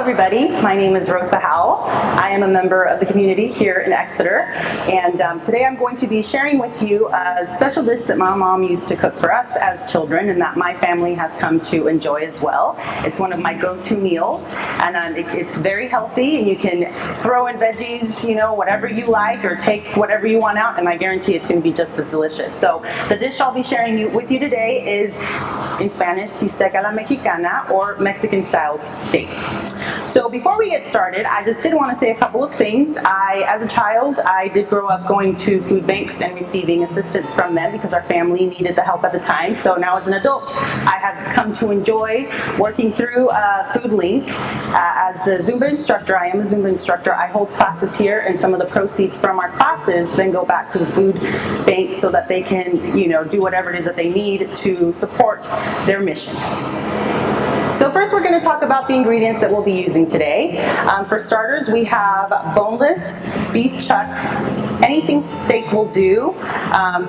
everybody. My name is Rosa Howell. I am a member of the community here in Exeter, and today I'm going to be sharing with you a special dish that my mom used to cook for us as children and that my family has come to enjoy as well. It's one of my go-to meals, and it's very healthy, and you can throw in veggies, you know, whatever you like, or take whatever you want out, and I guarantee it's going to be just as delicious. So the dish I'll be sharing with you today is, in Spanish, Bistec a la Mexicana, or Mexican style steak. So before we get started, I just did want to say a couple of things. As a child, I did grow up going to food banks and receiving assistance from them because our family needed the help at the time. So now as an adult, I have come to enjoy working through Food Link. As a Zumba instructor, I am a Zumba instructor. I hold classes here, and some of the proceeds from our classes then go back to the food bank so that they can, you know, do whatever it is that they need to support their mission. So first we're going to talk about the ingredients that we'll be using today. For starters, we have boneless beef chuck. Anything steak will do.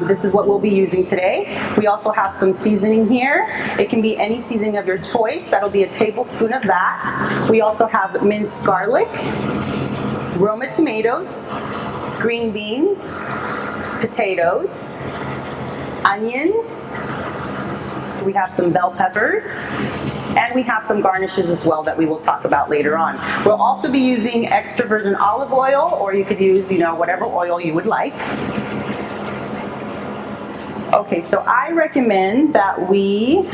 This is what we'll be using today. We also have some seasoning here. It can be any seasoning of your choice. That'll be a tablespoon of that. We also have minced garlic, Roma tomatoes, green beans, potatoes, onions. We have some bell peppers, and we have some garnishes as well that we will talk about later on. We'll also be using extra virgin olive oil, or you could use, you know, whatever oil you would like. Okay, so I recommend that we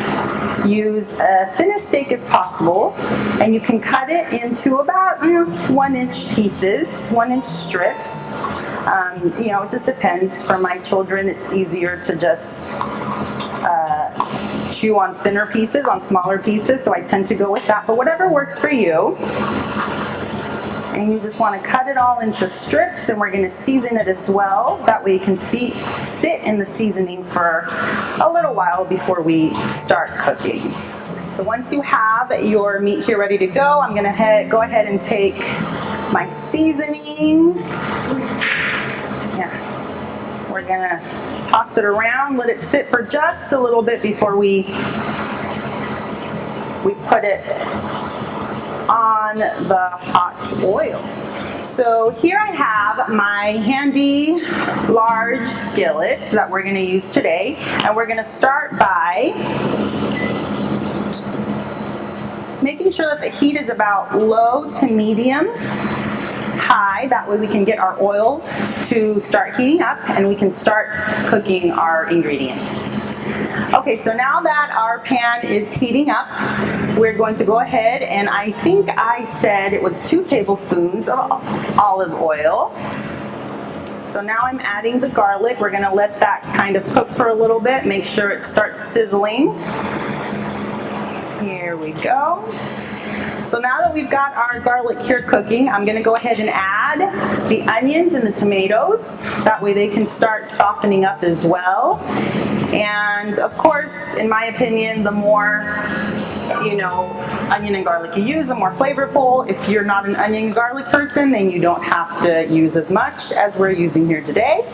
use a thinnest steak as possible, and you can cut it into about 1-inch pieces, 1-inch strips. You know, it just depends. For my children, it's easier to just chew on thinner pieces, on smaller pieces, so I tend to go with that, but whatever works for you. And you just want to cut it all into strips, and we're going to season it as well. That way you can sit in the seasoning for a little while before we start cooking. So once you have your meat here ready to go, I'm going to go ahead and take my seasoning. Yeah. We're going to toss it around, let it sit for just a little bit before we put it on the hot oil. So here I have my handy large skillet that we're going to use today, and we're going to start by making sure that the heat is about low to medium high. That way we can get our oil to start heating up, and we can start cooking our ingredients. Okay, so now that our pan is heating up, we're going to go ahead, and I think I said it was 2 tablespoons of olive oil. So now I'm adding the garlic. We're going to let that kind of cook for a little bit, make sure it starts sizzling. Here we go. So now that we've got our garlic here cooking, I'm going to go ahead and add the onions and the tomatoes. That way they can start softening up as well. And of course, in my opinion, the more, you know, onion and garlic you use, the more flavorful. If you're not an onion and garlic person, then you don't have to use as much as we're using here today.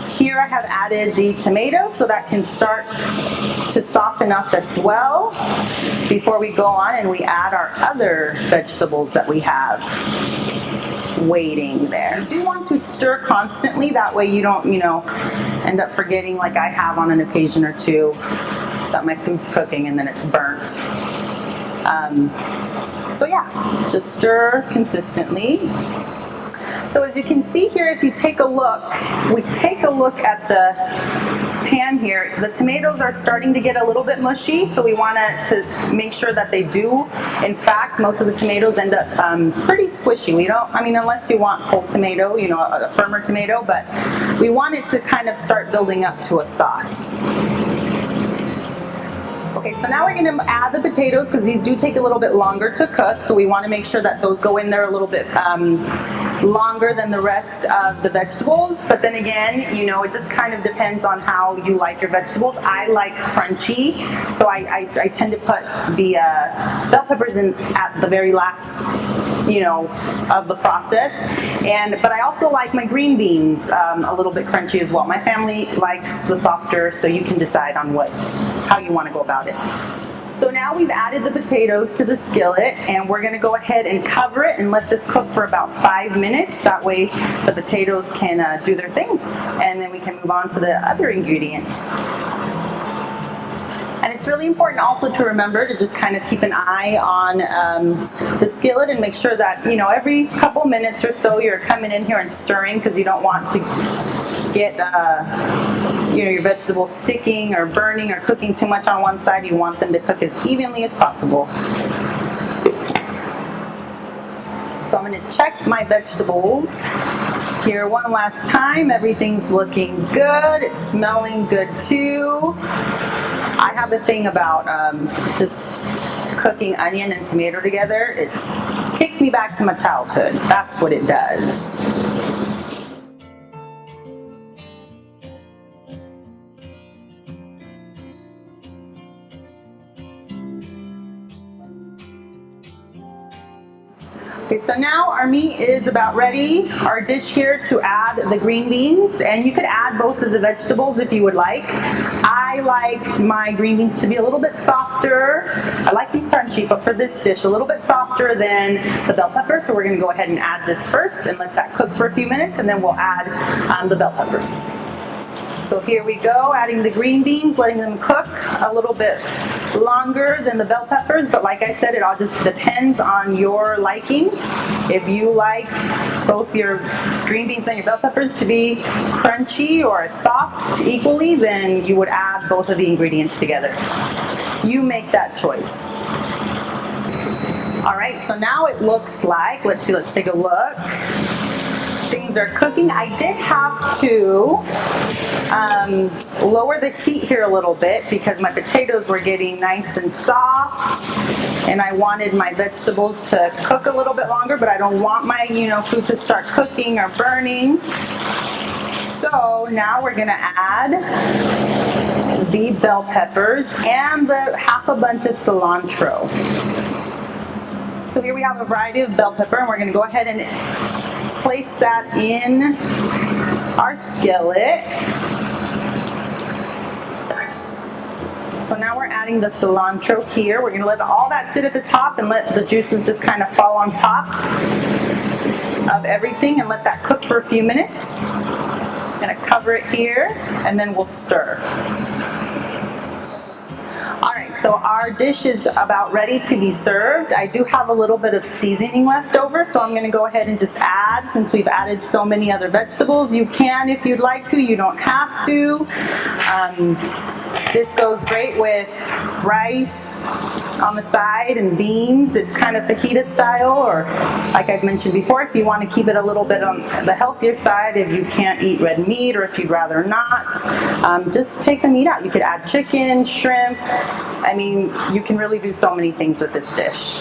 Here I have added the tomatoes, so that can start to soften up as well before we go on and we add our other vegetables that we have waiting there. You do want to stir constantly, that way you don't, you know, end up forgetting, like I have on an occasion or two, that my food's cooking and then it's burnt. So yeah, just stir consistently. So as you can see here, if you take a look, we take a look at the pan here, the tomatoes are starting to get a little bit mushy, so we want to make sure that they do. In fact, most of the tomatoes end up pretty squishy. We don't, I mean, unless you want whole tomato, you know, a firmer tomato, but we want it to kind of start building up to a sauce. Okay, so now we're going to add the potatoes, because these do take a little bit longer to cook, so we want to make sure that those go in there a little bit longer than the rest of the vegetables. But then again, you know, it just kind of depends on how you like your vegetables. I like crunchy, so I tend to put the bell peppers in at the very last, you know, of the process. But I also like my green beans a little bit crunchy as well. My family likes the softer, so you can decide on how you want to go about it. So now we've added the potatoes to the skillet, and we're gonna go ahead and cover it and let this cook for about 5 minutes. That way the potatoes can do their thing, and then we can move on to the other ingredients. And it's really important also to remember to just kind of keep an eye on the skillet and make sure that, you know, every couple minutes or so you're coming in here and stirring, because you don't want to get you know, your vegetables sticking or burning or cooking too much on one side. You want them to cook as evenly as possible. So I'm going to check my vegetables here one last time. Everything's looking good. It's smelling good too. I have a thing about just cooking onion and tomato together. It takes me back to my childhood. That's what it does. Okay, so now our meat is about ready. Our dish here to add the green beans, and you could add both of the vegetables if you would like. I like my green beans to be a little bit softer. I like them crunchy, but for this dish, a little bit softer than the bell pepper. So we're gonna go ahead and add this first and let that cook for a few minutes, and then we'll add the bell peppers. So here we go, adding the green beans, letting them cook a little bit longer than the bell peppers, but like I said, it all just depends on your liking. If you like both your green beans and your bell peppers to be crunchy or soft equally, then you would add both of the ingredients together. You make that choice. All right, so now it looks like, let's see, let's take a look. Things are cooking. I did have to lower the heat here a little bit because my potatoes were getting nice and soft, and I wanted my vegetables to cook a little bit longer, but I don't want my, you know, food to start cooking or burning. So now we're gonna add the bell peppers and the half a bunch of cilantro. So here we have a variety of bell pepper, and we're gonna go ahead and place that in our skillet. So now we're adding the cilantro here. We're gonna let all that sit at the top and let the juices just kind of fall on top of everything and let that cook for a few minutes. I'm gonna cover it here and then we'll stir. So our dish is about ready to be served. I do have a little bit of seasoning left over, so I'm gonna go ahead and just add, since we've added so many other vegetables. You can if you'd like to, you don't have to. This goes great with rice on the side and beans. It's kind of fajita style, or like I've mentioned before, if you want to keep it a little bit on the healthier side, if you can't eat red meat or if you'd rather not, just take the meat out. You could add chicken, shrimp. I mean, you can really do so many things with this dish.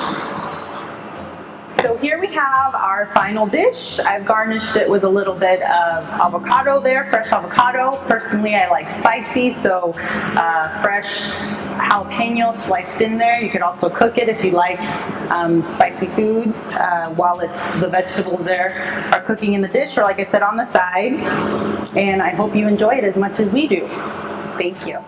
So here we have our final dish. I've garnished it with a little bit of avocado there, fresh avocado. Personally, I like spicy, so fresh jalapeno sliced in there. You could also cook it if you like spicy foods while the vegetables there are cooking in the dish, or like I said, on the side. And I hope you enjoy it as much as we do. Thank you.